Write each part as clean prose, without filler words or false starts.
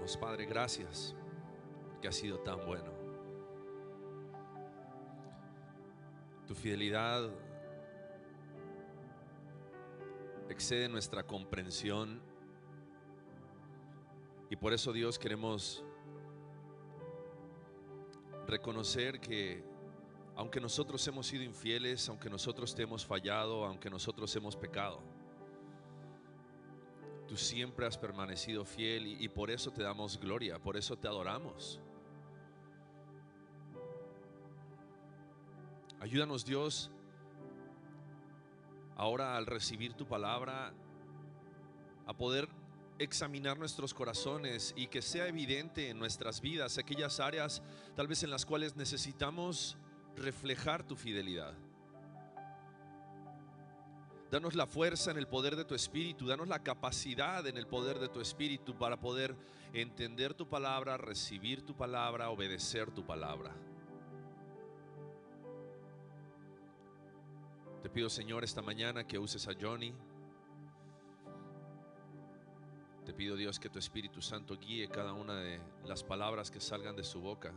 Oramos, Padre, gracias que has sido tan bueno. Tu fidelidad excede nuestra comprensión y por eso, Dios, queremos reconocer que aunque nosotros hemos sido infieles, aunque nosotros te hemos fallado, aunque nosotros hemos pecado, tú siempre has permanecido fiel y por eso te damos gloria, por eso te adoramos. Ayúdanos, Dios, ahora al recibir tu palabra, a poder examinar nuestros corazones y que sea evidente en nuestras vidas aquellas áreas tal vez en las cuales necesitamos reflejar tu fidelidad. Danos la fuerza en el poder de tu Espíritu, danos la capacidad en el poder de tu Espíritu para poder entender tu palabra, recibir tu palabra, obedecer tu palabra. Te pido, Señor, esta mañana que uses a Johnny. Te pido, Dios, que tu Espíritu Santo guíe cada una de las palabras que salgan de su boca,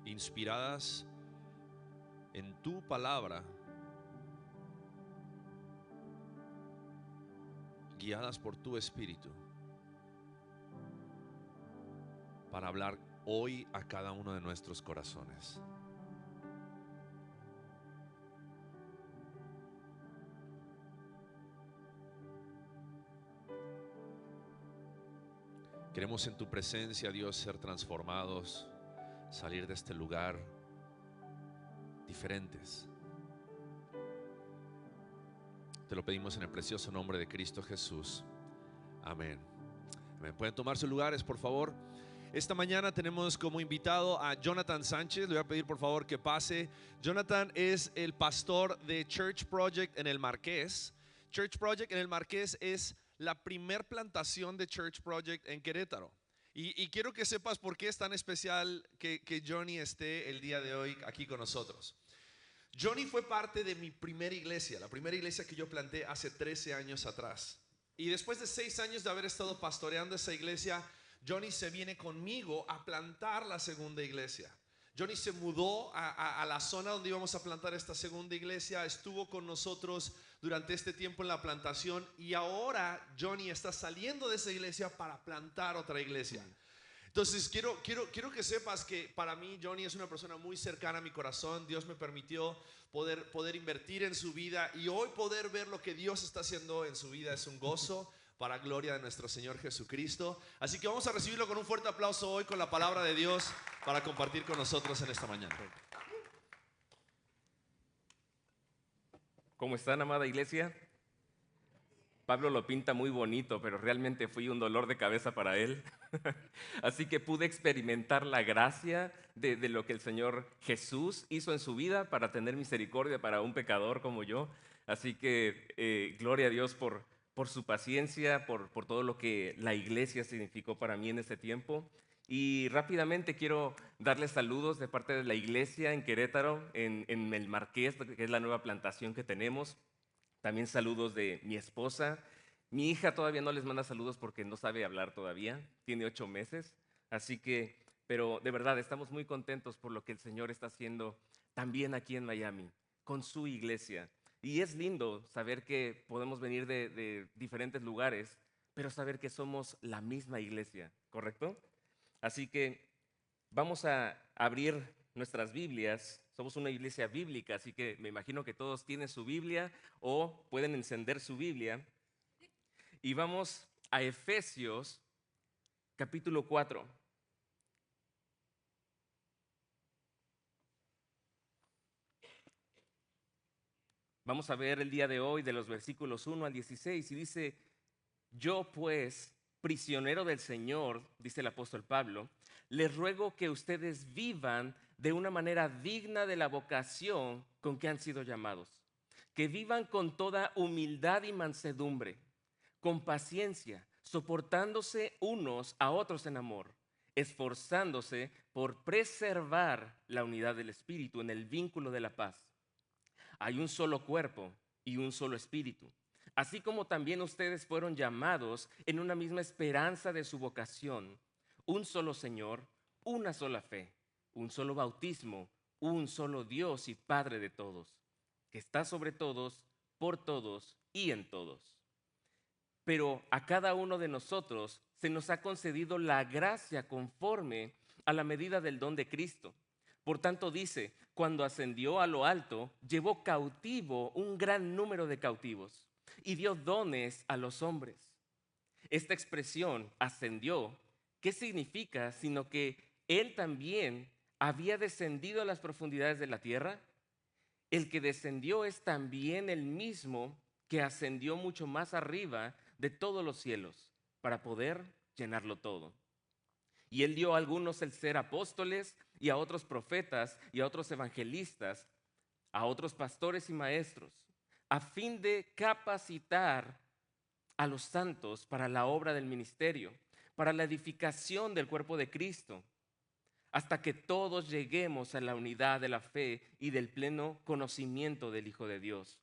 inspiradas en tu palabra, guiadas por tu Espíritu, para hablar hoy a cada uno de nuestros corazones. Queremos en tu presencia, Dios, ser transformados, salir de este lugar diferentes. Te lo pedimos en el precioso nombre de Cristo Jesús. Amén. Amén. ¿Pueden tomar sus lugares, por favor? Esta mañana tenemos como invitado a Jonathan Sánchez. Le voy a pedir por favor que pase. Jonathan es el pastor de Church Project en el Marqués. Church Project en el Marqués es la primer plantación de Church Project en Querétaro. Y quiero que sepas por qué es tan especial que Johnny esté el día de hoy aquí con nosotros. Johnny fue parte de mi primera iglesia, la primera iglesia que yo planté hace 13 años atrás. Y después de 6 años de haber estado pastoreando esa iglesia, Johnny se viene conmigo a plantar la segunda iglesia. Johnny se mudó a la zona donde íbamos a plantar esta segunda iglesia, estuvo con nosotros durante este tiempo en la plantación y ahora Johnny está saliendo de esa iglesia para plantar otra iglesia. Entonces quiero que sepas que para mí Johnny es una persona muy cercana a mi corazón. Dios me permitió poder invertir en su vida y hoy poder ver lo que Dios está haciendo en su vida es un gozo para gloria de nuestro Señor Jesucristo. Así que vamos a recibirlo con un fuerte aplauso hoy con la palabra de Dios para compartir con nosotros en esta mañana. ¿Cómo están, amada iglesia? Pablo lo pinta muy bonito, pero realmente fui un dolor de cabeza para él. Así que pude experimentar la gracia de lo que el Señor Jesús hizo en su vida para tener misericordia para un pecador como yo. Así que gloria a Dios por su paciencia, por todo lo que la iglesia significó para mí en este tiempo. Y rápidamente quiero darles saludos de parte de la iglesia en Querétaro, en el Marqués, que es la nueva plantación que tenemos. También saludos de mi esposa. Mi hija todavía no les manda saludos porque no sabe hablar todavía, tiene 8 meses. Así que, pero de verdad estamos muy contentos por lo que el Señor está haciendo también aquí en Miami, con su iglesia. Y es lindo saber que podemos venir de diferentes lugares, pero saber que somos la misma iglesia, ¿correcto? Así que vamos a abrir nuestras Biblias. Somos una iglesia bíblica, así que me imagino que todos tienen su Biblia o pueden encender su Biblia. Y vamos a Efesios capítulo 4. Vamos a ver el día de hoy de los versículos 1 al 16 y dice: yo pues, prisionero del Señor, dice el apóstol Pablo, les ruego que ustedes vivan de una manera digna de la vocación con que han sido llamados, que vivan con toda humildad y mansedumbre, con paciencia, soportándose unos a otros en amor, esforzándose por preservar la unidad del Espíritu en el vínculo de la paz. Hay un solo cuerpo y un solo espíritu, así como también ustedes fueron llamados en una misma esperanza de su vocación, un solo Señor, una sola fe, un solo bautismo, un solo Dios y Padre de todos, que está sobre todos, por todos y en todos. Pero a cada uno de nosotros se nos ha concedido la gracia conforme a la medida del don de Cristo. Por tanto dice, cuando ascendió a lo alto, llevó cautivo un gran número de cautivos y dio dones a los hombres. Esta expresión, ascendió, ¿qué significa? Sino que Él también había descendido a las profundidades de la tierra. El que descendió es también el mismo que ascendió mucho más arriba de todos los cielos para poder llenarlo todo. Y Él dio a algunos el ser apóstoles y a otros profetas y a otros evangelistas, a otros pastores y maestros, a fin de capacitar a los santos para la obra del ministerio, para la edificación del cuerpo de Cristo, hasta que todos lleguemos a la unidad de la fe y del pleno conocimiento del Hijo de Dios,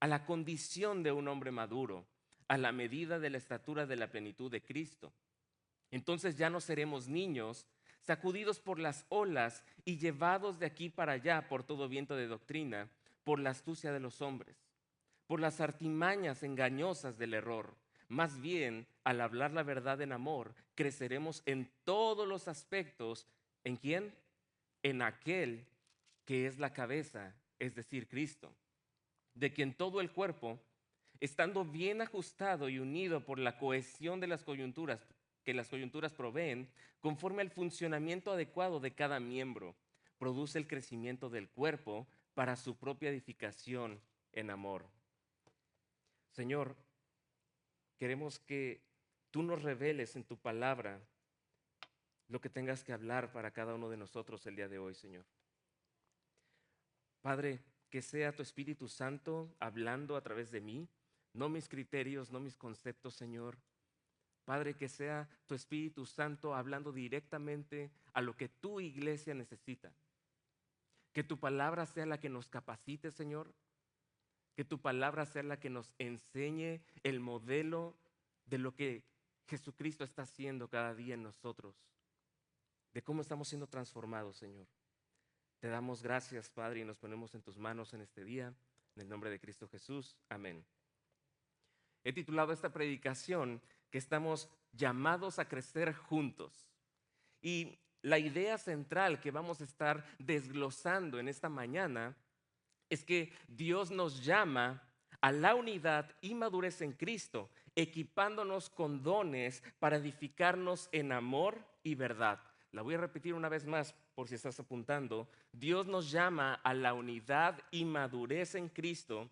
a la condición de un hombre maduro, a la medida de la estatura de la plenitud de Cristo. Entonces ya no seremos niños, sacudidos por las olas y llevados de aquí para allá por todo viento de doctrina, por la astucia de los hombres, por las artimañas engañosas del error. Más bien, al hablar la verdad en amor, creceremos en todos los aspectos. ¿En quién? En aquel que es la cabeza, es decir, Cristo, de quien todo el cuerpo, estando bien ajustado y unido por la cohesión de las coyunturas, que las coyunturas proveen, conforme al funcionamiento adecuado de cada miembro, produce el crecimiento del cuerpo para su propia edificación en amor. Señor, queremos que tú nos reveles en tu palabra lo que tengas que hablar para cada uno de nosotros el día de hoy, Señor. Padre, que sea tu Espíritu Santo hablando a través de mí, no mis criterios, no mis conceptos, Señor. Padre, que sea tu Espíritu Santo hablando directamente a lo que tu iglesia necesita. Que tu palabra sea la que nos capacite, Señor. Que tu palabra sea la que nos enseñe el modelo de lo que Jesucristo está haciendo cada día en nosotros. De cómo estamos siendo transformados, Señor. Te damos gracias, Padre, y nos ponemos en tus manos en este día. En el nombre de Cristo Jesús. Amén. He titulado esta predicación que estamos llamados a crecer juntos. Y la idea central que vamos a estar desglosando en esta mañana es que Dios nos llama a la unidad y madurez en Cristo, equipándonos con dones para edificarnos en amor y verdad. La voy a repetir una vez más por si estás apuntando. Dios nos llama a la unidad y madurez en Cristo,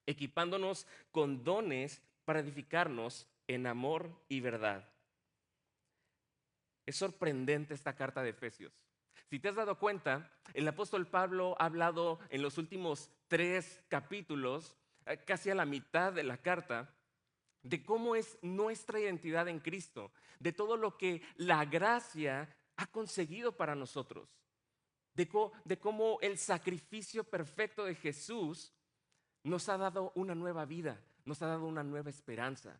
equipándonos con dones para edificarnos en amor y verdad. Es sorprendente esta carta de Efesios. Si te has dado cuenta, el apóstol Pablo ha hablado en los últimos 3 capítulos, casi a la mitad de la carta, de cómo es nuestra identidad en Cristo, de todo lo que la gracia ha conseguido para nosotros, de cómo el sacrificio perfecto de Jesús nos ha dado una nueva vida, nos ha dado una nueva esperanza.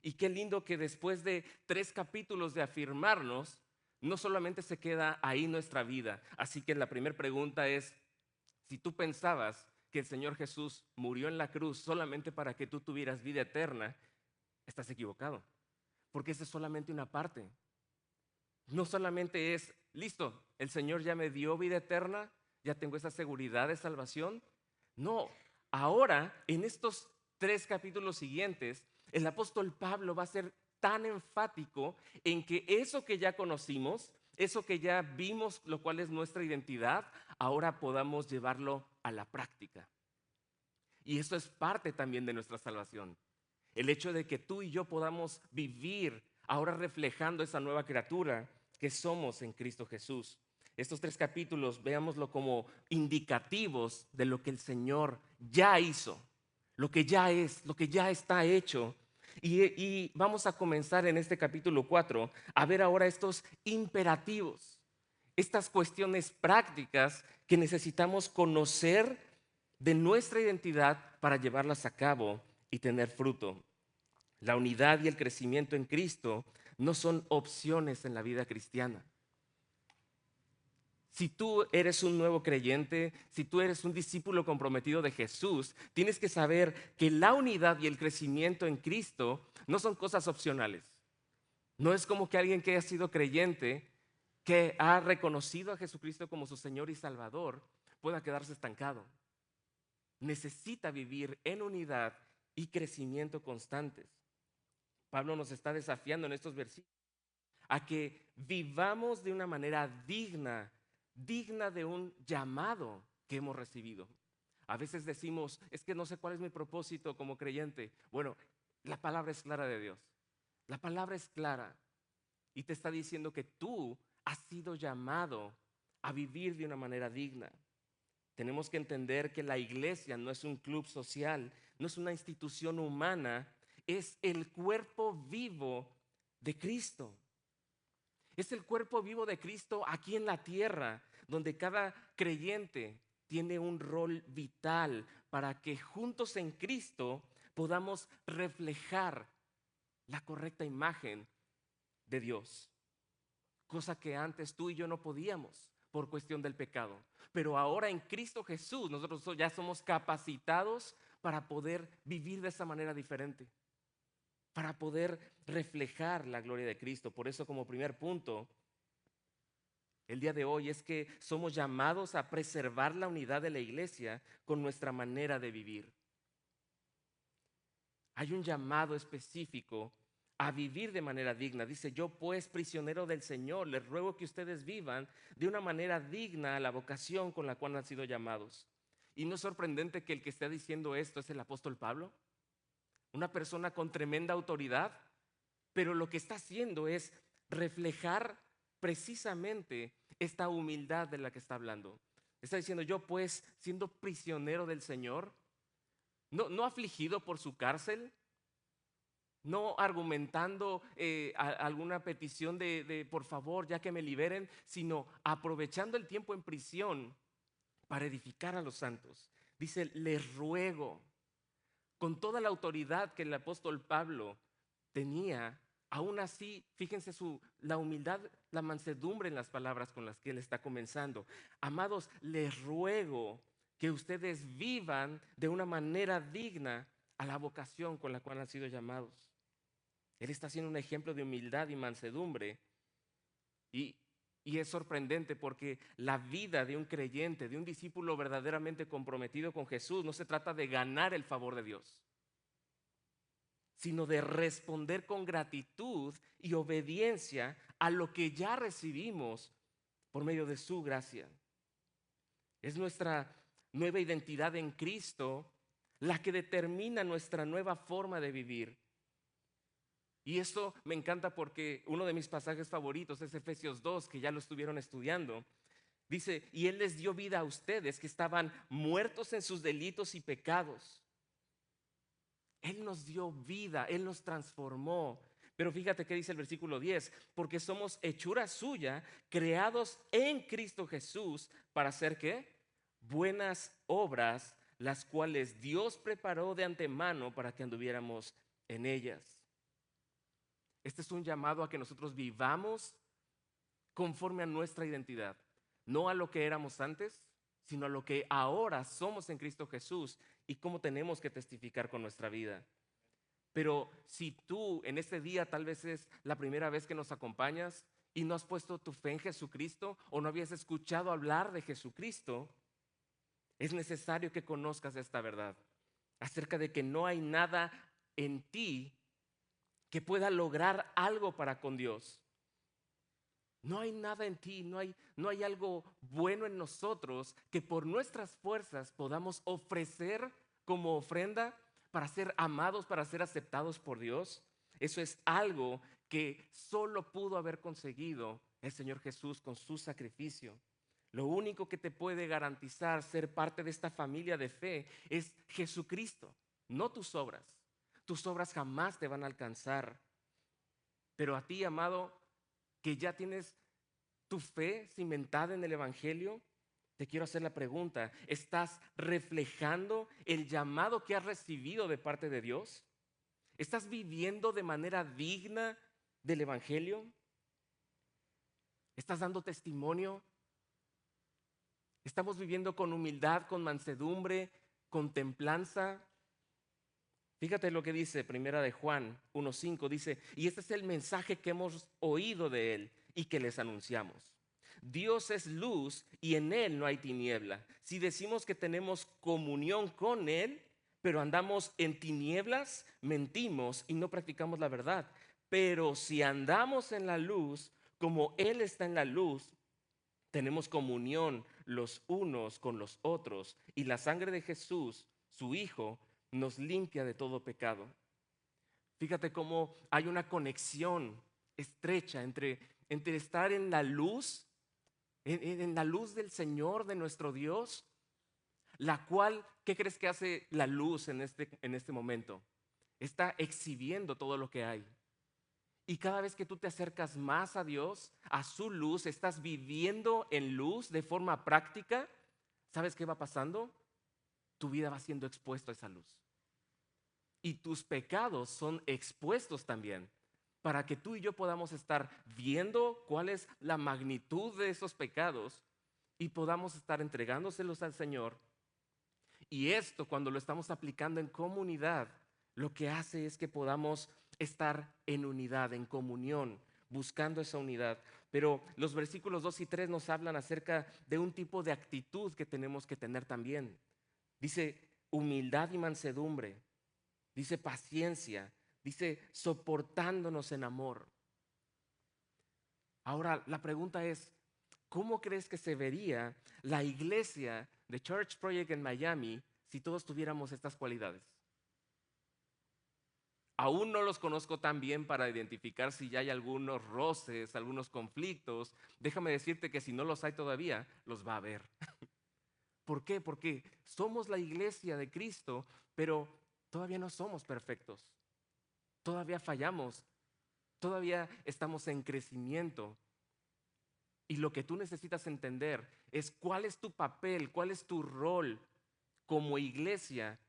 Y qué lindo que después de 3 capítulos de afirmarnos, no solamente se queda ahí nuestra vida. Así que la primera pregunta es, si tú pensabas que el Señor Jesús murió en la cruz solamente para que tú tuvieras vida eterna, estás equivocado. Porque esa es solamente una parte. No solamente es, listo, el Señor ya me dio vida eterna, ya tengo esa seguridad de salvación. No, ahora en estos 3 capítulos siguientes, el apóstol Pablo va a ser tan enfático en que eso que ya conocimos, eso que ya vimos, lo cual es nuestra identidad, ahora podamos llevarlo a la práctica. Y eso es parte también de nuestra salvación. El hecho de que tú y yo podamos vivir ahora reflejando esa nueva criatura que somos en Cristo Jesús. Estos 3 capítulos, veámoslo como indicativos de lo que el Señor ya hizo, lo que ya es, lo que ya está hecho. Y vamos a comenzar en este capítulo 4 a ver ahora estos imperativos, estas cuestiones prácticas que necesitamos conocer de nuestra identidad para llevarlas a cabo y tener fruto. La unidad y el crecimiento en Cristo no son opciones en la vida cristiana. Si tú eres un nuevo creyente, si tú eres un discípulo comprometido de Jesús, tienes que saber que la unidad y el crecimiento en Cristo no son cosas opcionales. No es como que alguien que haya sido creyente, que ha reconocido a Jesucristo como su Señor y Salvador, pueda quedarse estancado. Necesita vivir en unidad y crecimiento constantes. Pablo nos está desafiando en estos versículos a que vivamos de una manera digna de un llamado que hemos recibido. A veces decimos, es que no sé cuál es mi propósito como creyente. Bueno, la palabra es clara de Dios. La palabra es clara y te está diciendo que tú has sido llamado a vivir de una manera digna. Tenemos que entender que la iglesia no es un club social, no es una institución humana, es el cuerpo vivo de Cristo. Es el cuerpo vivo de Cristo aquí en la tierra, donde cada creyente tiene un rol vital para que juntos en Cristo podamos reflejar la correcta imagen de Dios. Cosa que antes tú y yo no podíamos por cuestión del pecado. Pero ahora en Cristo Jesús nosotros ya somos capacitados para poder vivir de esa manera diferente, para poder reflejar la gloria de Cristo. Por eso, como primer punto, el día de hoy es que somos llamados a preservar la unidad de la iglesia con nuestra manera de vivir. Hay un llamado específico a vivir de manera digna. Dice, yo pues, prisionero del Señor, les ruego que ustedes vivan de una manera digna a la vocación con la cual han sido llamados. Y no es sorprendente que el que esté diciendo esto es el apóstol Pablo, una persona con tremenda autoridad, pero lo que está haciendo es reflejar precisamente esta humildad de la que está hablando. Está diciendo, yo pues, siendo prisionero del Señor, no afligido por su cárcel, no argumentando alguna petición de por favor, ya que me liberen, sino aprovechando el tiempo en prisión para edificar a los santos. Dice, les ruego, con toda la autoridad que el apóstol Pablo tenía, aún así, fíjense la humildad, la mansedumbre en las palabras con las que él está comenzando. Amados, les ruego que ustedes vivan de una manera digna a la vocación con la cual han sido llamados. Él está haciendo un ejemplo de humildad y mansedumbre. Y es sorprendente porque la vida de un creyente, de un discípulo verdaderamente comprometido con Jesús, no se trata de ganar el favor de Dios, sino de responder con gratitud y obediencia a lo que ya recibimos por medio de su gracia. Es nuestra nueva identidad en Cristo la que determina nuestra nueva forma de vivir. Y esto me encanta porque uno de mis pasajes favoritos es Efesios 2, que ya lo estuvieron estudiando. Dice, y Él les dio vida a ustedes que estaban muertos en sus delitos y pecados. Él nos dio vida, Él nos transformó. Pero fíjate que dice el versículo 10, porque somos hechura suya, creados en Cristo Jesús, para hacer ¿qué? Buenas obras, las cuales Dios preparó de antemano para que anduviéramos en ellas. Este es un llamado a que nosotros vivamos conforme a nuestra identidad, no a lo que éramos antes, sino a lo que ahora somos en Cristo Jesús y cómo tenemos que testificar con nuestra vida. Pero si tú en este día tal vez es la primera vez que nos acompañas y no has puesto tu fe en Jesucristo o no habías escuchado hablar de Jesucristo, es necesario que conozcas esta verdad acerca de que no hay nada en ti que pueda lograr algo para con Dios. No hay nada en ti, no hay algo bueno en nosotros que por nuestras fuerzas podamos ofrecer como ofrenda para ser amados, para ser aceptados por Dios. Eso es algo que solo pudo haber conseguido el Señor Jesús con su sacrificio. Lo único que te puede garantizar ser parte de esta familia de fe es Jesucristo, no tus obras. Tus obras jamás te van a alcanzar. Pero a ti, amado, que ya tienes tu fe cimentada en el Evangelio, te quiero hacer la pregunta, ¿estás reflejando el llamado que has recibido de parte de Dios? ¿Estás viviendo de manera digna del Evangelio? ¿Estás dando testimonio? ¿Estamos viviendo con humildad, con mansedumbre, con templanza? Fíjate lo que dice Primera de Juan 1:5, dice, y este es el mensaje que hemos oído de él y que les anunciamos. Dios es luz y en él no hay tiniebla. Si decimos que tenemos comunión con él, pero andamos en tinieblas, mentimos y no practicamos la verdad. Pero si andamos en la luz, como él está en la luz, tenemos comunión los unos con los otros y la sangre de Jesús, su Hijo, nos limpia de todo pecado. Fíjate cómo hay una conexión estrecha entre estar en la luz, en la luz del Señor, de nuestro Dios, la cual, ¿qué crees que hace la luz en este momento? Está exhibiendo todo lo que hay. Y cada vez que tú te acercas más a Dios, a su luz, estás viviendo en luz de forma práctica, ¿sabes qué va pasando? Tu vida va siendo expuesta a esa luz. Y tus pecados son expuestos también, para que tú y yo podamos estar viendo cuál es la magnitud de esos pecados y podamos estar entregándoselos al Señor. Y esto, cuando lo estamos aplicando en comunidad, lo que hace es que podamos estar en unidad, en comunión, buscando esa unidad. Pero los versículos 2 y 3 nos hablan acerca de un tipo de actitud que tenemos que tener también. Dice humildad y mansedumbre, dice paciencia, dice soportándonos en amor. Ahora, la pregunta es, ¿cómo crees que se vería la iglesia de Church Project en Miami si todos tuviéramos estas cualidades? Aún no los conozco tan bien para identificar si ya hay algunos roces, algunos conflictos. Déjame decirte que si no los hay todavía, los va a haber. ¿Por qué? Porque somos la iglesia de Cristo, pero todavía no somos perfectos. Todavía fallamos. Todavía estamos en crecimiento. Y lo que tú necesitas entender es cuál es tu papel, cuál es tu rol como iglesia,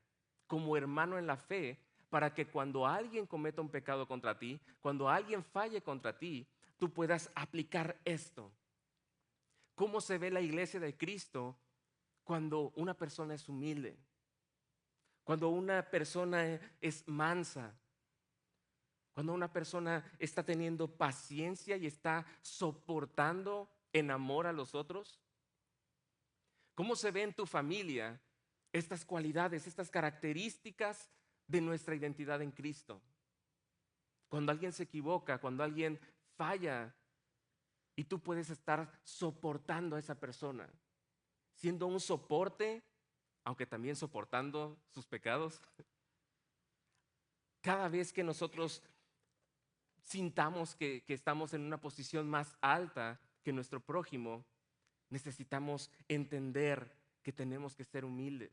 como hermano en la fe, para que cuando alguien cometa un pecado contra ti, cuando alguien falle contra ti, tú puedas aplicar esto. ¿Cómo se ve la iglesia de Cristo cuando una persona es humilde? Cuando una persona es mansa. Cuando una persona está teniendo paciencia y está soportando en amor a los otros. ¿Cómo se ve en tu familia estas cualidades, estas características de nuestra identidad en Cristo? Cuando alguien se equivoca, cuando alguien falla y tú puedes estar soportando a esa persona, siendo un soporte, aunque también soportando sus pecados. Cada vez que nosotros sintamos que estamos en una posición más alta que nuestro prójimo, necesitamos entender que tenemos que ser humildes.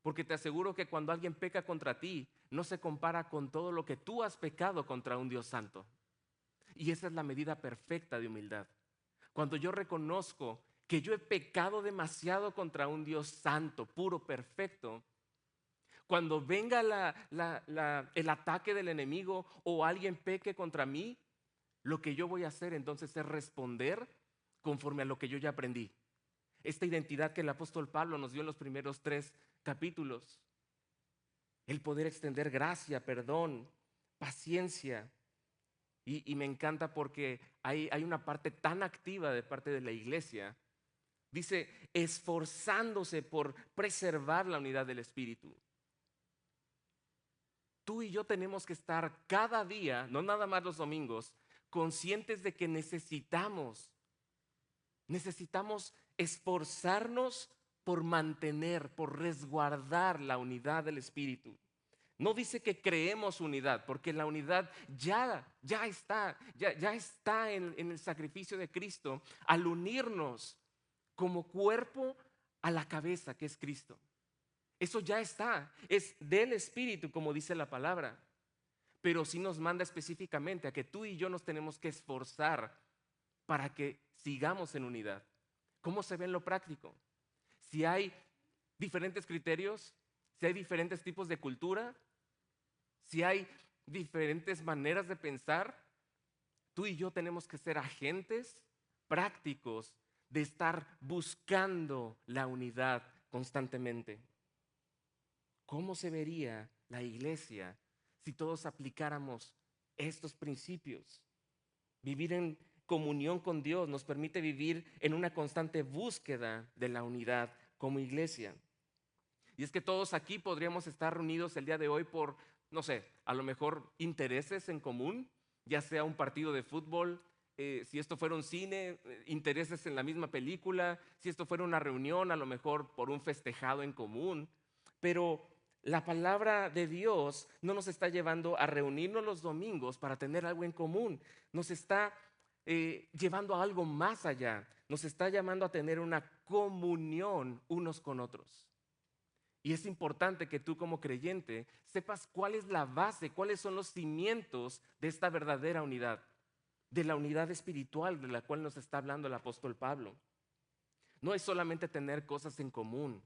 Porque te aseguro que cuando alguien peca contra ti, no se compara con todo lo que tú has pecado contra un Dios santo. Y esa es la medida perfecta de humildad. Cuando yo reconozco que yo he pecado demasiado contra un Dios santo, puro, perfecto, cuando venga el ataque del enemigo o alguien peque contra mí, lo que yo voy a hacer entonces es responder conforme a lo que yo ya aprendí. Esta identidad que el apóstol Pablo nos dio en los primeros 3 capítulos. El poder extender gracia, perdón, paciencia. Y me encanta porque hay una parte tan activa de parte de la iglesia. Dice, esforzándose por preservar la unidad del Espíritu. Tú y yo tenemos que estar cada día, no nada más los domingos, conscientes de que necesitamos esforzarnos por mantener, por resguardar la unidad del Espíritu. No dice que creemos unidad, porque la unidad ya está en el sacrificio de Cristo al unirnos como cuerpo a la cabeza que es Cristo. Eso ya está, es del Espíritu, como dice la palabra. Pero sí nos manda específicamente a que tú y yo nos tenemos que esforzar para que sigamos en unidad. ¿Cómo se ve en lo práctico? Si hay diferentes criterios, si hay diferentes tipos de cultura, si hay diferentes maneras de pensar, Tú y yo tenemos que ser agentes prácticos de estar buscando la unidad constantemente. ¿Cómo se vería la iglesia si todos aplicáramos estos principios? Vivir en comunión con Dios nos permite vivir en una constante búsqueda de la unidad como iglesia. Y es que todos aquí podríamos estar reunidos el día de hoy por, no sé, a lo mejor intereses en común, ya sea un partido de fútbol, si esto fuera un cine, intereses en la misma película, si esto fuera una reunión, a lo mejor por un festejado en común. Pero la palabra de Dios no nos está llevando a reunirnos los domingos para tener algo en común. Nos está llevando a algo más allá. Nos está llamando a tener una comunión unos con otros. Y es importante que tú como creyente sepas cuál es la base, cuáles son los cimientos de esta verdadera unidad, de la unidad espiritual de la cual nos está hablando el apóstol Pablo. No es solamente tener cosas en común,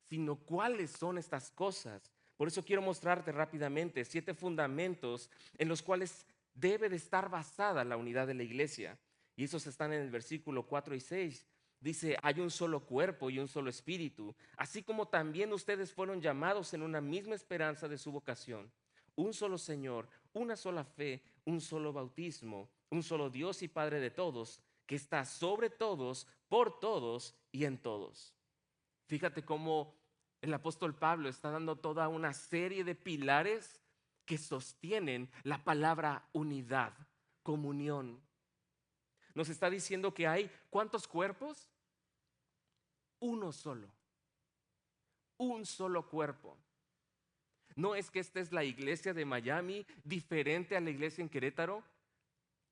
sino cuáles son estas cosas. Por eso quiero mostrarte rápidamente 7 fundamentos en los cuales debe de estar basada la unidad de la iglesia. Y esos están en el versículo 4 y 6. Dice, hay un solo cuerpo y un solo espíritu, así como también ustedes fueron llamados en una misma esperanza de su vocación. Un solo Señor, una sola fe, un solo bautismo, un solo Dios y Padre de todos, que está sobre todos, por todos y en todos. Fíjate cómo el apóstol Pablo está dando toda una serie de pilares que sostienen la palabra unidad, comunión. Nos está diciendo que hay ¿cuántos cuerpos? Uno solo. Un solo cuerpo. No es que esta es la iglesia de Miami diferente a la iglesia en Querétaro.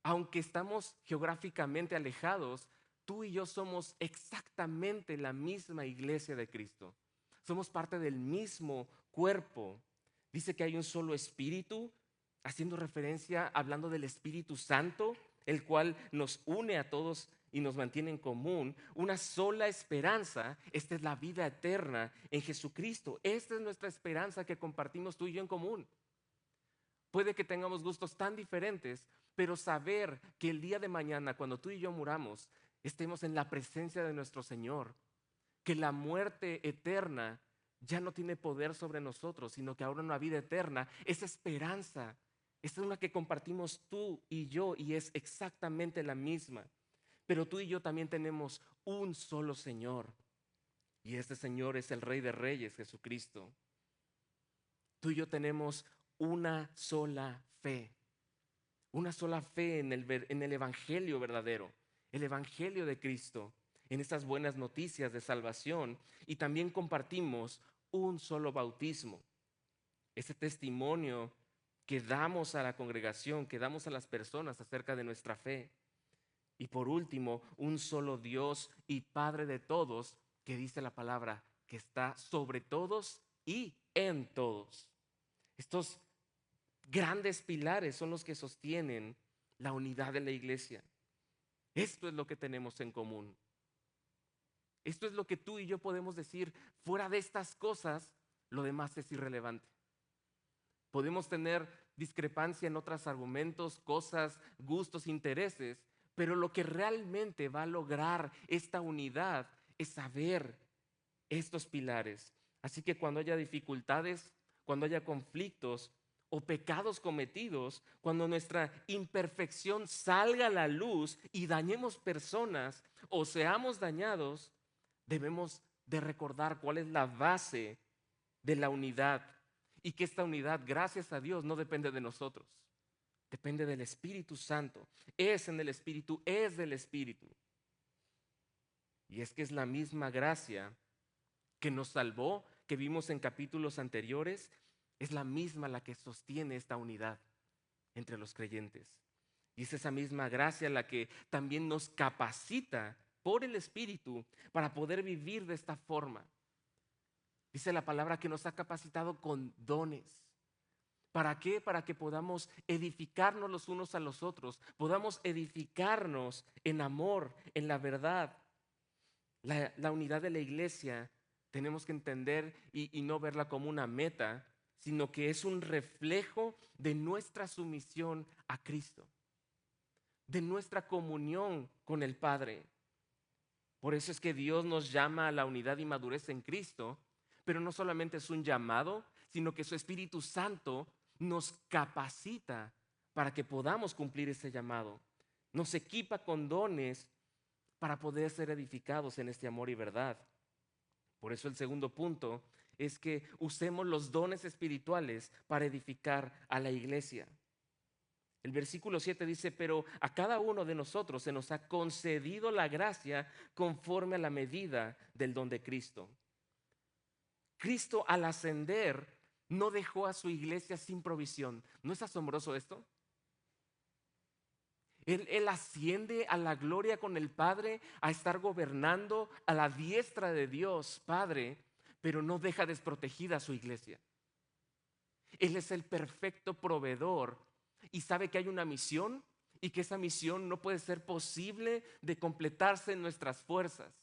Aunque estamos geográficamente alejados, tú y yo somos exactamente la misma iglesia de Cristo. Somos parte del mismo cuerpo. Dice que hay un solo espíritu, haciendo referencia, hablando del Espíritu Santo, el cual nos une a todos y nos mantiene en común. Una sola esperanza, esta es la vida eterna en Jesucristo. Esta es nuestra esperanza que compartimos tú y yo en común. Puede que tengamos gustos tan diferentes, pero saber que el día de mañana, cuando tú y yo muramos, estemos en la presencia de nuestro Señor, que la muerte eterna ya no tiene poder sobre nosotros, sino que ahora una vida eterna es esperanza. Esta es una que compartimos tú y yo y es exactamente la misma. Pero tú y yo también tenemos un solo Señor. Y este Señor es el Rey de Reyes, Jesucristo. Tú y yo tenemos una sola fe. Una sola fe en el Evangelio verdadero. El Evangelio de Cristo. En estas buenas noticias de salvación. Y también compartimos un solo bautismo. Ese testimonio que damos a la congregación, que damos a las personas acerca de nuestra fe. Y por último, un solo Dios y Padre de todos, que dice la palabra, que está sobre todos y en todos. Estos grandes pilares son los que sostienen la unidad de la iglesia. Esto es lo que tenemos en común. Esto es lo que tú y yo podemos decir. Fuera de estas cosas, lo demás es irrelevante. Podemos tener discrepancia en otros argumentos, cosas, gustos, intereses, pero lo que realmente va a lograr esta unidad es saber estos pilares. Así que cuando haya dificultades, cuando haya conflictos o pecados cometidos, cuando nuestra imperfección salga a la luz y dañemos personas o seamos dañados, debemos de recordar cuál es la base de la unidad y que esta unidad, gracias a Dios, no depende de nosotros. Depende del Espíritu Santo. Es en el Espíritu, es del Espíritu. Y es que es la misma gracia que nos salvó, que vimos en capítulos anteriores, es la misma la que sostiene esta unidad entre los creyentes. Y es esa misma gracia la que también nos capacita por el Espíritu para poder vivir de esta forma. Dice la palabra que nos ha capacitado con dones. ¿Para qué? Para que podamos edificarnos los unos a los otros, podamos edificarnos en amor, en la verdad. La unidad de la iglesia tenemos que entender y no verla como una meta, sino que es un reflejo de nuestra sumisión a Cristo. de nuestra comunión con el Padre. Por eso es que Dios nos llama a la unidad y madurez en Cristo, pero no solamente es un llamado, sino que su Espíritu Santo nos capacita para que podamos cumplir ese llamado. Nos equipa con dones para poder ser edificados en este amor y verdad. Por eso el segundo punto es que usemos los dones espirituales para edificar a la iglesia. El versículo 7 dice, pero a cada uno de nosotros se nos ha concedido la gracia conforme a la medida del don de Cristo. Cristo al ascender no dejó a su iglesia sin provisión. ¿No es asombroso esto? Él asciende a la gloria con el Padre, a estar gobernando a la diestra de Dios Padre, pero no deja desprotegida a su iglesia. Él es el perfecto proveedor y sabe que hay una misión y que esa misión no puede ser posible de completarse en nuestras fuerzas.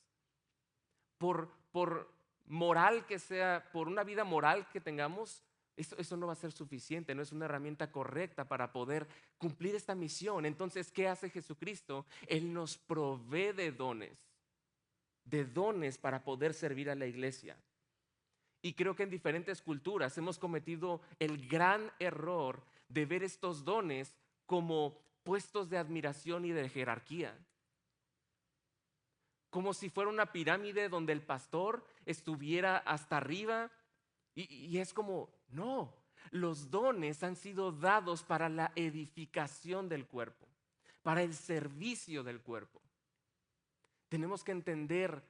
Por moral que sea, por una vida moral que tengamos, eso no va a ser suficiente, no es una herramienta correcta para poder cumplir esta misión. Entonces, ¿qué hace Jesucristo? Él nos provee de dones para poder servir a la iglesia. Y creo que en diferentes culturas hemos cometido el gran error de ver estos dones como puestos de admiración y de jerarquía. Como si fuera una pirámide donde el pastor estuviera hasta arriba. Y es como, no, los dones han sido dados para la edificación del cuerpo, para el servicio del cuerpo. Tenemos que entender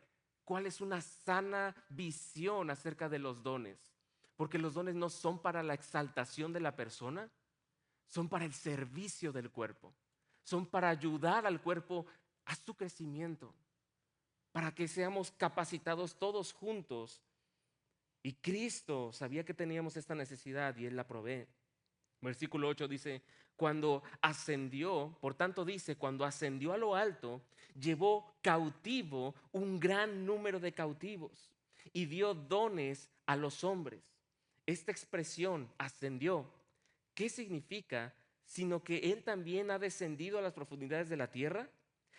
cuál es una sana visión acerca de los dones, porque los dones no son para la exaltación de la persona, son para el servicio del cuerpo, son para ayudar al cuerpo a su crecimiento, para que seamos capacitados todos juntos. Y Cristo sabía que teníamos esta necesidad y Él la provee. Versículo 8 dice, cuando ascendió, por tanto dice, cuando ascendió a lo alto, llevó cautivo un gran número de cautivos y dio dones a los hombres. Esta expresión, ascendió, ¿qué significa? Sino que Él también ha descendido a las profundidades de la tierra.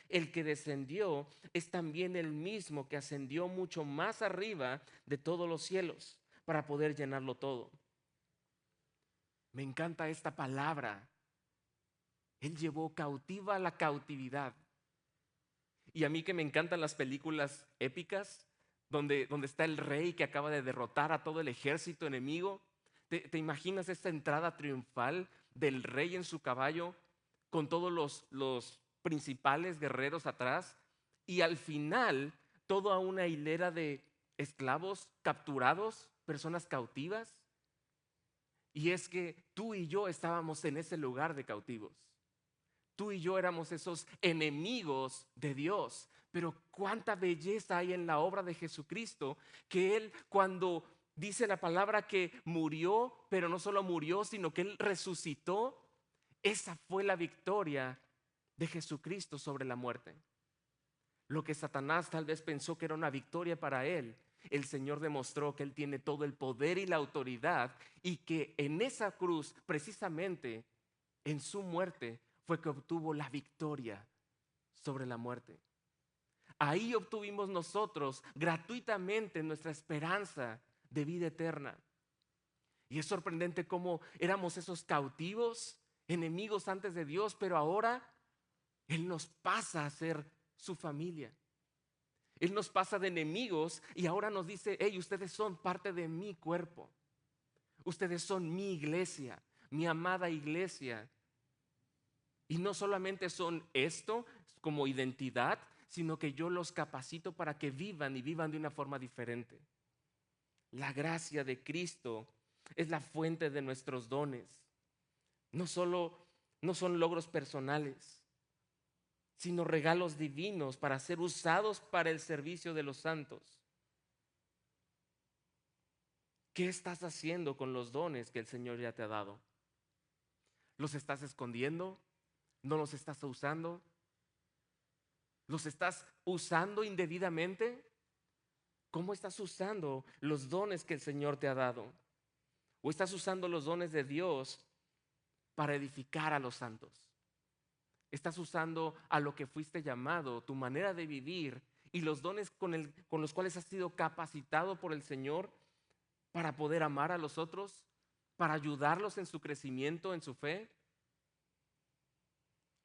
El que descendió es también el mismo que ascendió mucho más arriba de todos los cielos para poder llenarlo todo. Me encanta esta palabra. Él llevó cautiva la cautividad. Y a mí que me encantan las películas épicas, donde está el rey que acaba de derrotar a todo el ejército enemigo. ¿Te imaginas esta entrada triunfal del rey en su caballo con todos los principales guerreros atrás? Y al final, toda una hilera de esclavos capturados, personas cautivas. Y es que tú y yo estábamos en ese lugar de cautivos. Tú y yo éramos esos enemigos de Dios. Pero cuánta belleza hay en la obra de Jesucristo, que Él cuando dice la palabra que murió, pero no solo murió, sino que Él resucitó. Esa fue la victoria de Jesucristo sobre la muerte. Lo que Satanás tal vez pensó que era una victoria para Él, el Señor demostró que Él tiene todo el poder y la autoridad y que en esa cruz, precisamente en su muerte, fue que obtuvo la victoria sobre la muerte. Ahí obtuvimos nosotros gratuitamente nuestra esperanza de vida eterna. Y es sorprendente cómo éramos esos cautivos, enemigos antes de Dios, pero ahora Él nos pasa a ser su familia. Él nos pasa de enemigos y ahora nos dice, hey, ustedes son parte de mi cuerpo. Ustedes son mi iglesia, mi amada iglesia. Y no solamente son esto como identidad, sino que yo los capacito para que vivan y vivan de una forma diferente. La gracia de Cristo es la fuente de nuestros dones. No son logros personales, sino regalos divinos para ser usados para el servicio de los santos. ¿Qué estás haciendo con los dones que el Señor ya te ha dado? ¿Los estás escondiendo? ¿No los estás usando? ¿Los estás usando indebidamente? ¿Cómo estás usando los dones que el Señor te ha dado? ¿O estás usando los dones de Dios para edificar a los santos? Estás usando a lo que fuiste llamado, tu manera de vivir y los dones con los cuales has sido capacitado por el Señor para poder amar a los otros, para ayudarlos en su crecimiento, en su fe.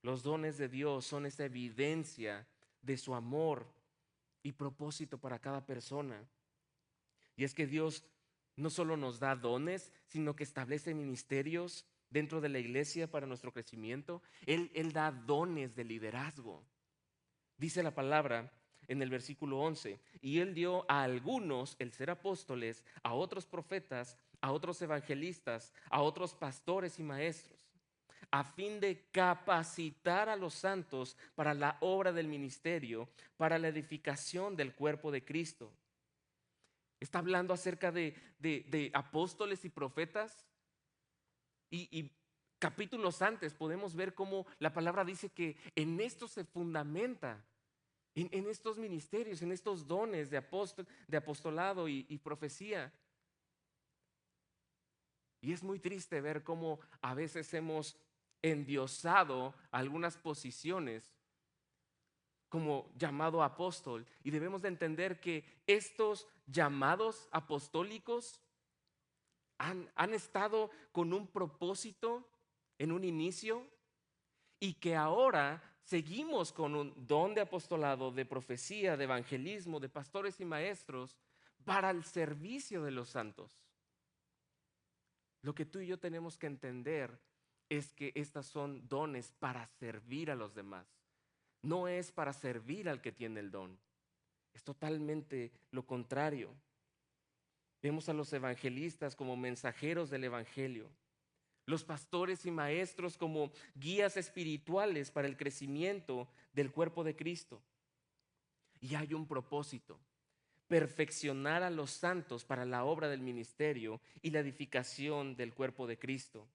Los dones de Dios son esa evidencia de su amor y propósito para cada persona. Y es que Dios no solo nos da dones, sino que establece ministerios dentro de la iglesia para nuestro crecimiento. Él da dones de liderazgo. Dice la palabra en el versículo 11, y Él dio a algunos el ser apóstoles, a otros profetas, a otros evangelistas, a otros pastores y maestros, a fin de capacitar a los santos para la obra del ministerio, para la edificación del cuerpo de Cristo. Está hablando acerca de apóstoles y profetas. Y capítulos antes podemos ver cómo la palabra dice que en esto se fundamenta, en estos ministerios, en estos dones de apostolado y profecía. Y es muy triste ver cómo a veces hemos endiosado algunas posiciones como llamado apóstol. Y debemos de entender que estos llamados apostólicos han estado con un propósito en un inicio y que ahora seguimos con un don de apostolado, de profecía, de evangelismo, de pastores y maestros para el servicio de los santos. Lo que tú y yo tenemos que entender es que estas son dones para servir a los demás. No es para servir al que tiene el don. Es totalmente lo contrario. Vemos a los evangelistas como mensajeros del evangelio, los pastores y maestros como guías espirituales para el crecimiento del cuerpo de Cristo. Y hay un propósito: perfeccionar a los santos para la obra del ministerio y la edificación del cuerpo de Cristo.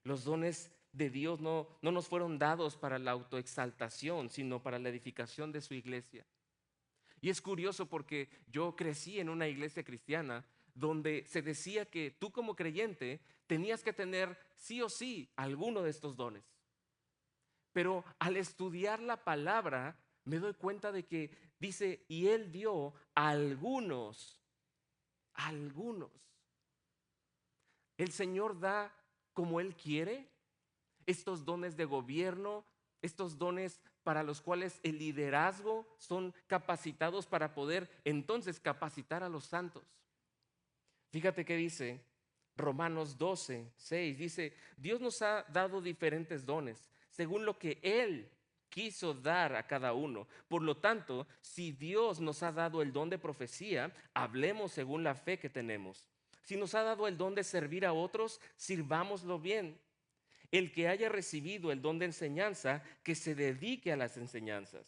Los dones de Dios no nos fueron dados para la autoexaltación, sino para la edificación de su iglesia. Y es curioso porque yo crecí en una iglesia cristiana donde se decía que tú como creyente tenías que tener sí o sí alguno de estos dones. Pero al estudiar la palabra me doy cuenta de que dice, y Él dio a algunos. El Señor da como Él quiere estos dones de gobierno, estos dones para los cuales el liderazgo son capacitados para poder entonces capacitar a los santos. Fíjate que dice Romanos 12:6, dice, Dios nos ha dado diferentes dones según lo que Él quiso dar a cada uno. Por lo tanto, si Dios nos ha dado el don de profecía, hablemos según la fe que tenemos. Si nos ha dado el don de servir a otros, sirvámoslo bien. El que haya recibido el don de enseñanza, que se dedique a las enseñanzas.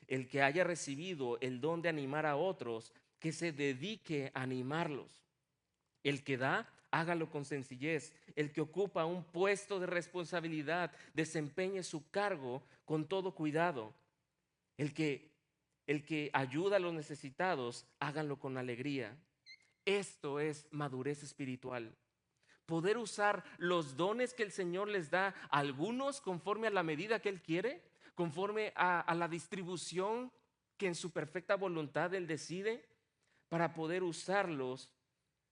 El que haya recibido el don de animar a otros, que se dedique a animarlos. El que da, hágalo con sencillez. El que ocupa un puesto de responsabilidad, desempeñe su cargo con todo cuidado. El que ayuda a los necesitados, háganlo con alegría. Esto es madurez espiritual. Poder usar los dones que el Señor les da a algunos conforme a la medida que Él quiere, conforme a la distribución que en su perfecta voluntad Él decide, para poder usarlos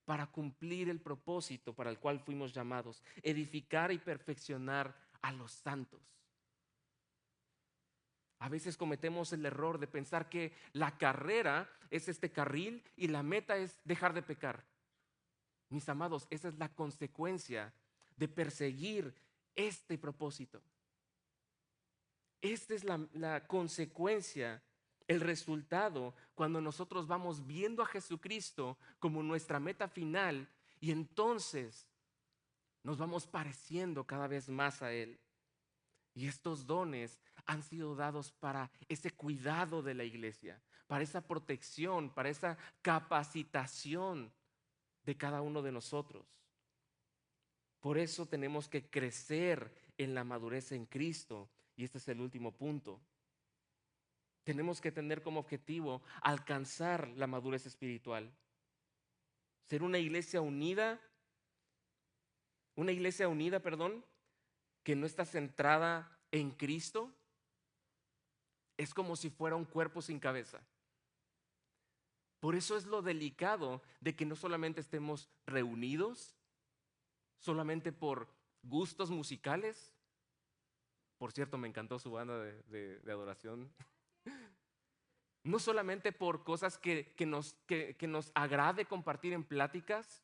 para cumplir el propósito para el cual fuimos llamados, edificar y perfeccionar a los santos. A veces cometemos el error de pensar que la carrera es este carril y la meta es dejar de pecar. Mis amados, esa es la consecuencia de perseguir este propósito. Esta es la consecuencia, el resultado, cuando nosotros vamos viendo a Jesucristo como nuestra meta final y entonces nos vamos pareciendo cada vez más a Él. Y estos dones han sido dados para ese cuidado de la iglesia, para esa protección, para esa capacitación de cada uno de nosotros. Por eso tenemos que crecer en la madurez en Cristo. Y este es el último punto. Tenemos que tener como objetivo alcanzar la madurez espiritual. Ser una iglesia unida, que no está centrada en Cristo es como si fuera un cuerpo sin cabeza. Por eso es lo delicado de que no solamente estemos reunidos, solamente por gustos musicales. Por cierto, me encantó su banda de adoración. No solamente por cosas que nos agrade compartir en pláticas,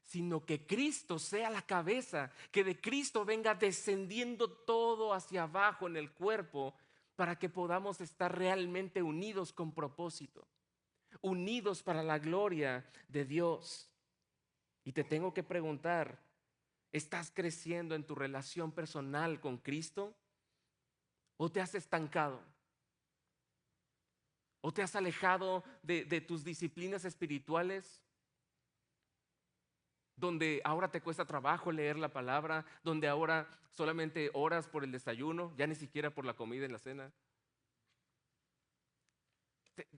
sino que Cristo sea la cabeza, que de Cristo venga descendiendo todo hacia abajo en el cuerpo para que podamos estar realmente unidos con propósito, unidos para la gloria de Dios. Y te tengo que preguntar, ¿estás creciendo en tu relación personal con Cristo? ¿O te has estancado? ¿O te has alejado de tus disciplinas espirituales? Donde ahora te cuesta trabajo leer la palabra, donde ahora solamente oras por el desayuno, ya ni siquiera por la comida en la cena.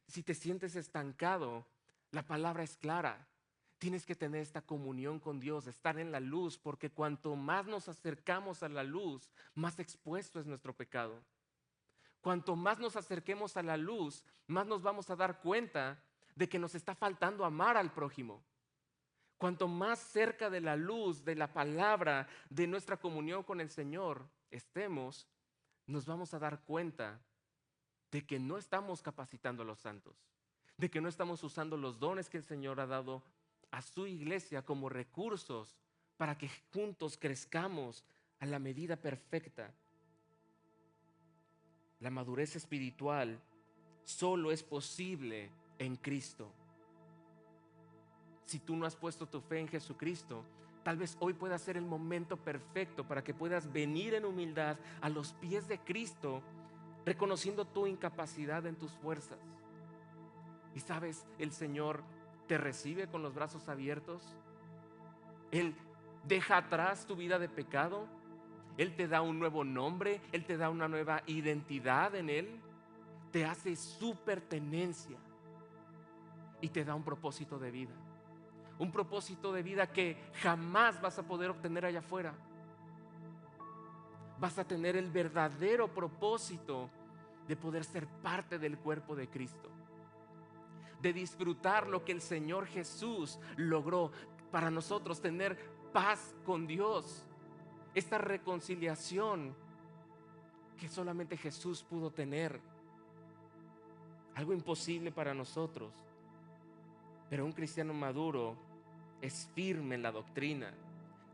Si te sientes estancado, la palabra es clara. Tienes que tener esta comunión con Dios, estar en la luz, porque cuanto más nos acercamos a la luz, más expuesto es nuestro pecado. Cuanto más nos acerquemos a la luz, más nos vamos a dar cuenta de que nos está faltando amar al prójimo. Cuanto más cerca de la luz, de la palabra, de nuestra comunión con el Señor estemos, nos vamos a dar cuenta de que no estamos capacitando a los santos, de que no estamos usando los dones que el Señor ha dado a su iglesia como recursos para que juntos crezcamos a la medida perfecta. La madurez espiritual solo es posible en Cristo. Si tú no has puesto tu fe en Jesucristo, tal vez hoy pueda ser el momento perfecto para que puedas venir en humildad a los pies de Cristo, reconociendo tu incapacidad en tus fuerzas. Y sabes, el Señor te recibe con los brazos abiertos. Él deja atrás tu vida de pecado. Él te da un nuevo nombre, Él te da una nueva identidad en Él, te hace su pertenencia y te da un propósito de vida. Un propósito de vida que jamás vas a poder obtener allá afuera. Vas a tener el verdadero propósito de poder ser parte del cuerpo de Cristo, de disfrutar lo que el Señor Jesús logró para nosotros, tener paz con Dios. Esta reconciliación que solamente Jesús pudo tener. Algo imposible para nosotros. Pero un cristiano maduro es firme en la doctrina,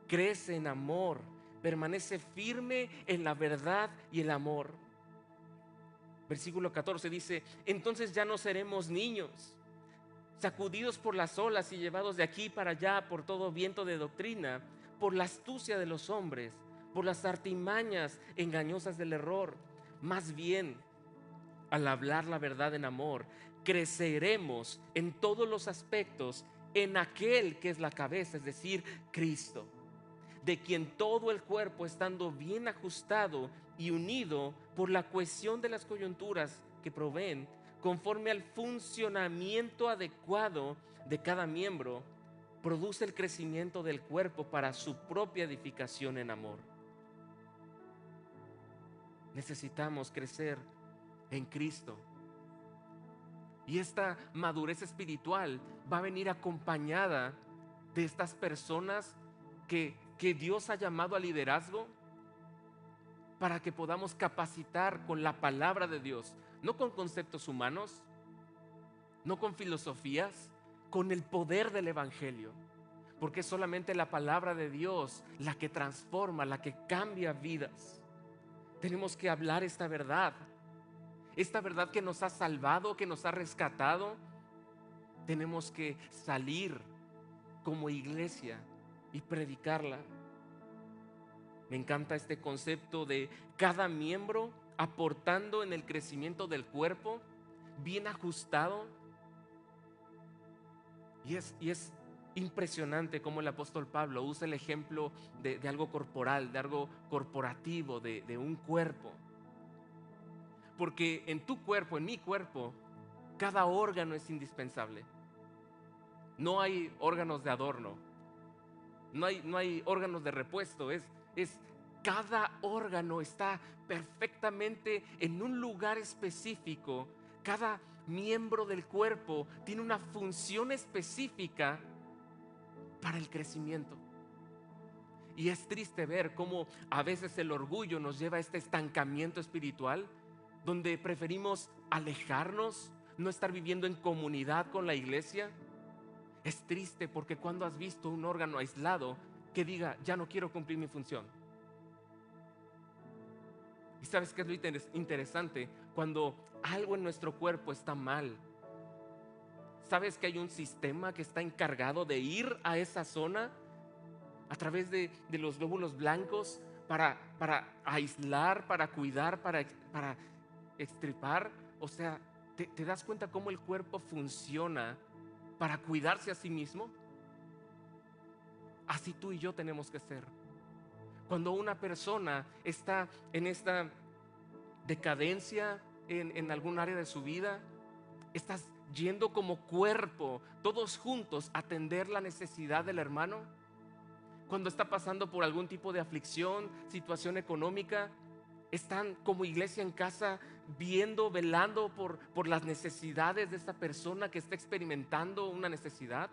crece en amor, permanece firme en la verdad y el amor. Versículo 14 dice: entonces ya no seremos niños, sacudidos por las olas y llevados de aquí para allá por todo viento de doctrina, por la astucia de los hombres, por las artimañas engañosas del error. Más bien, al hablar la verdad en amor, creceremos en todos los aspectos en aquel que es la cabeza, es decir, Cristo, de quien todo el cuerpo, estando bien ajustado y unido por la cohesión de las coyunturas que proveen, conforme al funcionamiento adecuado de cada miembro, produce el crecimiento del cuerpo para su propia edificación en amor. Necesitamos crecer en Cristo. Y esta madurez espiritual va a venir acompañada de estas personas que Dios ha llamado a liderazgo, para que podamos capacitar con la palabra de Dios, no con conceptos humanos, no con filosofías, con el poder del Evangelio. Porque es solamente la palabra de Dios la que transforma, la que cambia vidas. Tenemos que hablar esta verdad que nos ha salvado, que nos ha rescatado. Tenemos que salir como iglesia y predicarla. Me encanta este concepto de cada miembro aportando en el crecimiento del cuerpo, bien ajustado. Y es impresionante cómo el apóstol Pablo usa el ejemplo de algo corporal, de algo corporativo, de un cuerpo. Porque en tu cuerpo, en mi cuerpo, cada órgano es indispensable. No hay órganos de adorno, no hay órganos de repuesto. Cada órgano está perfectamente en un lugar específico. Cada miembro del cuerpo tiene una función específica para el crecimiento. Y es triste ver cómo a veces el orgullo nos lleva a este estancamiento espiritual, donde preferimos alejarnos, no estar viviendo en comunidad con la iglesia. Es triste porque cuando has visto un órgano aislado que diga, ya no quiero cumplir mi función. ¿Y sabes qué es lo interesante? Cuando algo en nuestro cuerpo está mal, ¿sabes que hay un sistema que está encargado de ir a esa zona a través de los glóbulos blancos para aislar, para cuidar, para extirpar? O sea, ¿te das cuenta cómo el cuerpo funciona para cuidarse a sí mismo? Así tú y yo tenemos que ser. Cuando una persona está en esta decadencia en algún área de su vida, estás yendo como cuerpo, todos juntos, a atender la necesidad del hermano. Cuando está pasando por algún tipo de aflicción, situación económica, están como iglesia en casa viendo, velando por las necesidades de esta persona que está experimentando una necesidad.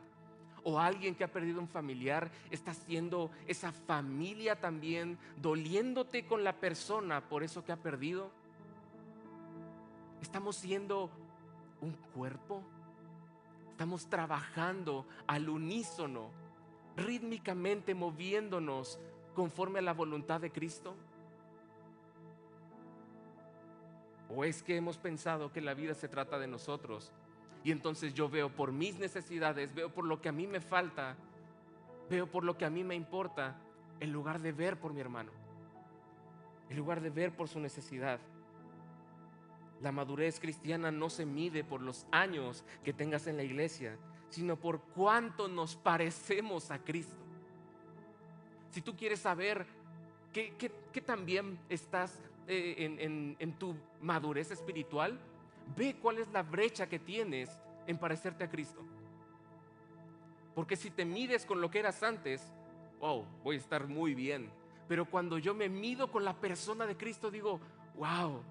O alguien que ha perdido un familiar, está siendo esa familia también, doliéndote con la persona por eso que ha perdido. Estamos siendo un cuerpo, estamos trabajando al unísono, rítmicamente moviéndonos conforme a la voluntad de Cristo. ¿O es que hemos pensado que la vida se trata de nosotros? Y entonces yo veo por mis necesidades, veo por lo que a mí me falta, veo por lo que a mí me importa, en lugar de ver por mi hermano, en lugar de ver por su necesidad. La madurez cristiana no se mide por los años que tengas en la iglesia, sino por cuánto nos parecemos a Cristo. Si tú quieres saber qué también estás en tu madurez espiritual, ve cuál es la brecha que tienes en parecerte a Cristo. Porque si te mides con lo que eras antes, wow, voy a estar muy bien. Pero cuando yo me mido con la persona de Cristo, digo, wow,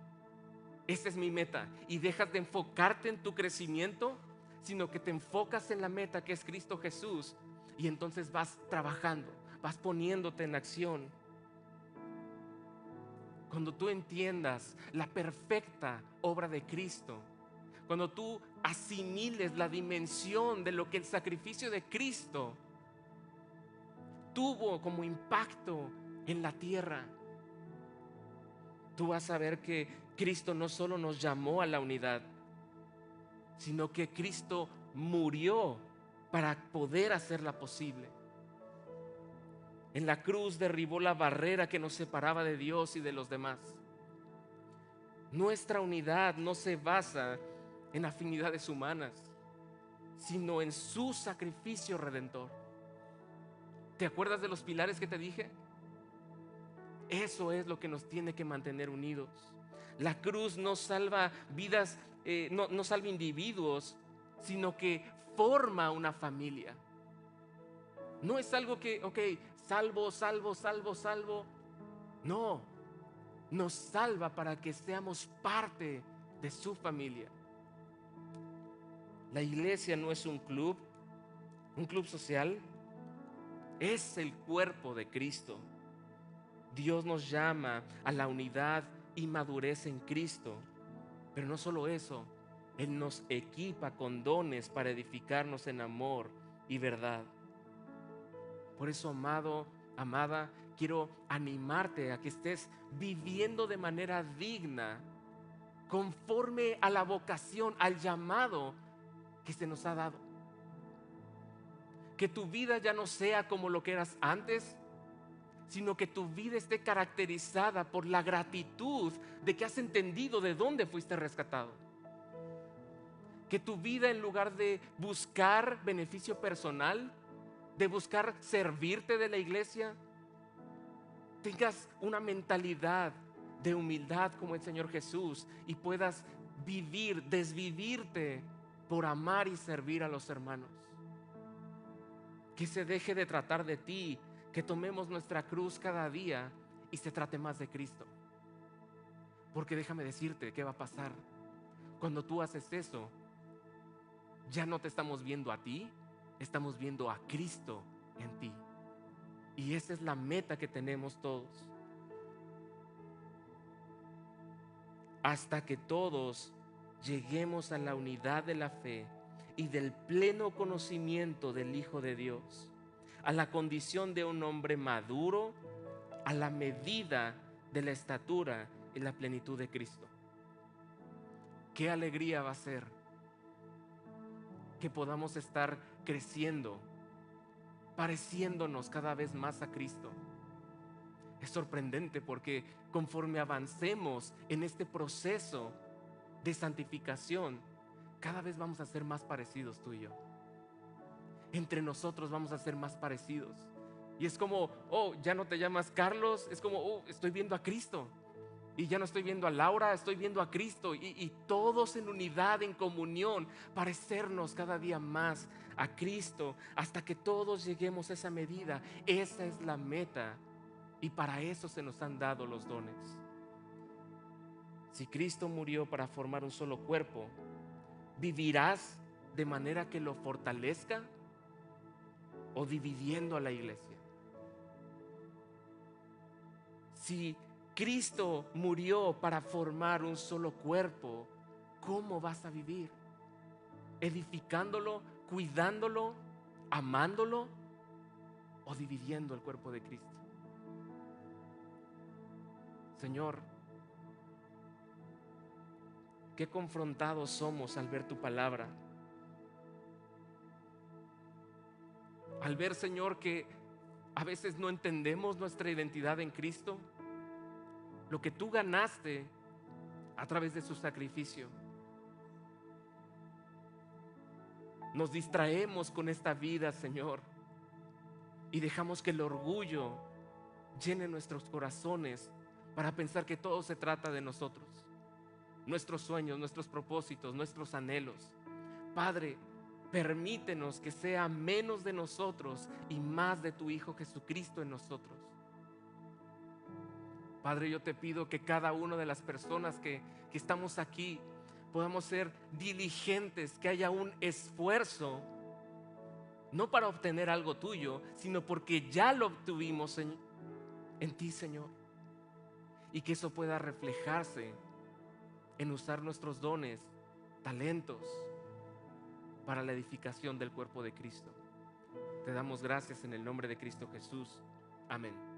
esa es mi meta. Y dejas de enfocarte en tu crecimiento, sino que te enfocas en la meta que es Cristo Jesús. Y entonces vas trabajando, vas poniéndote en acción. Cuando tú entiendas la perfecta obra de Cristo, cuando tú asimiles la dimensión de lo que el sacrificio de Cristo tuvo como impacto en la tierra, tú vas a ver que Cristo no solo nos llamó a la unidad, sino que Cristo murió para poder hacerla posible. En la cruz derribó la barrera que nos separaba de Dios y de los demás. Nuestra unidad no se basa en afinidades humanas, sino en su sacrificio redentor. ¿Te acuerdas de los pilares que te dije? Eso es lo que nos tiene que mantener unidos. La cruz no salva vidas, no salva individuos, sino que forma una familia. No es algo que, salvo. No, nos salva para que seamos parte de su familia. La iglesia no es un club social, es el cuerpo de Cristo. Dios nos llama a la unidad y madurez en Cristo, pero no solo eso, Él nos equipa con dones para edificarnos en amor y verdad. Por eso, amado, amada, quiero animarte a que estés viviendo de manera digna, conforme a la vocación, al llamado que se nos ha dado. Que tu vida ya no sea como lo que eras antes, sino que tu vida esté caracterizada por la gratitud de que has entendido de dónde fuiste rescatado. Que tu vida, en lugar de buscar beneficio personal, de buscar servirte de la iglesia, tengas una mentalidad de humildad como el Señor Jesús y puedas vivir, desvivirte por amar y servir a los hermanos. Que se deje de tratar de ti, que tomemos nuestra cruz cada día y se trate más de Cristo. Porque déjame decirte qué va a pasar. Cuando tú haces eso, ya no te estamos viendo a ti, estamos viendo a Cristo en ti. Y esa es la meta que tenemos todos. Hasta que todos lleguemos a la unidad de la fe y del pleno conocimiento del Hijo de Dios, a la condición de un hombre maduro, a la medida de la estatura y la plenitud de Cristo. Qué alegría va a ser que podamos estar creciendo, pareciéndonos cada vez más a Cristo. Es sorprendente porque conforme avancemos en este proceso de santificación, cada vez vamos a ser más parecidos tú y yo. Entre nosotros vamos a ser más parecidos. Y es como, oh, ya no te llamas Carlos, es como, oh, estoy viendo a Cristo. Y ya no estoy viendo a Laura, estoy viendo a Cristo. Y todos en unidad, en comunión, parecernos cada día más a Cristo, hasta que todos lleguemos a esa medida. Esa es la meta. Y para eso se nos han dado los dones. Si Cristo murió para formar un solo cuerpo, ¿vivirás de manera que lo fortalezca o dividiendo a la iglesia? Si Cristo murió para formar un solo cuerpo, ¿cómo vas a vivir? ¿Edificándolo, cuidándolo, amándolo o dividiendo el cuerpo de Cristo? Señor, qué confrontados somos al ver tu palabra. Al ver, Señor, que a veces no entendemos nuestra identidad en Cristo, lo que tú ganaste a través de su sacrificio. Nos distraemos con esta vida, Señor, y dejamos que el orgullo llene nuestros corazones para pensar que todo se trata de nosotros, nuestros sueños, nuestros propósitos, nuestros anhelos. Padre, permítenos que sea menos de nosotros y más de tu Hijo Jesucristo en nosotros. Padre, yo te pido que cada una de las personas que estamos aquí podamos ser diligentes, que haya un esfuerzo, no para obtener algo tuyo, sino porque ya lo obtuvimos en ti, Señor. Y que eso pueda reflejarse en usar nuestros dones, talentos, para la edificación del cuerpo de Cristo. Te damos gracias en el nombre de Cristo Jesús. Amén.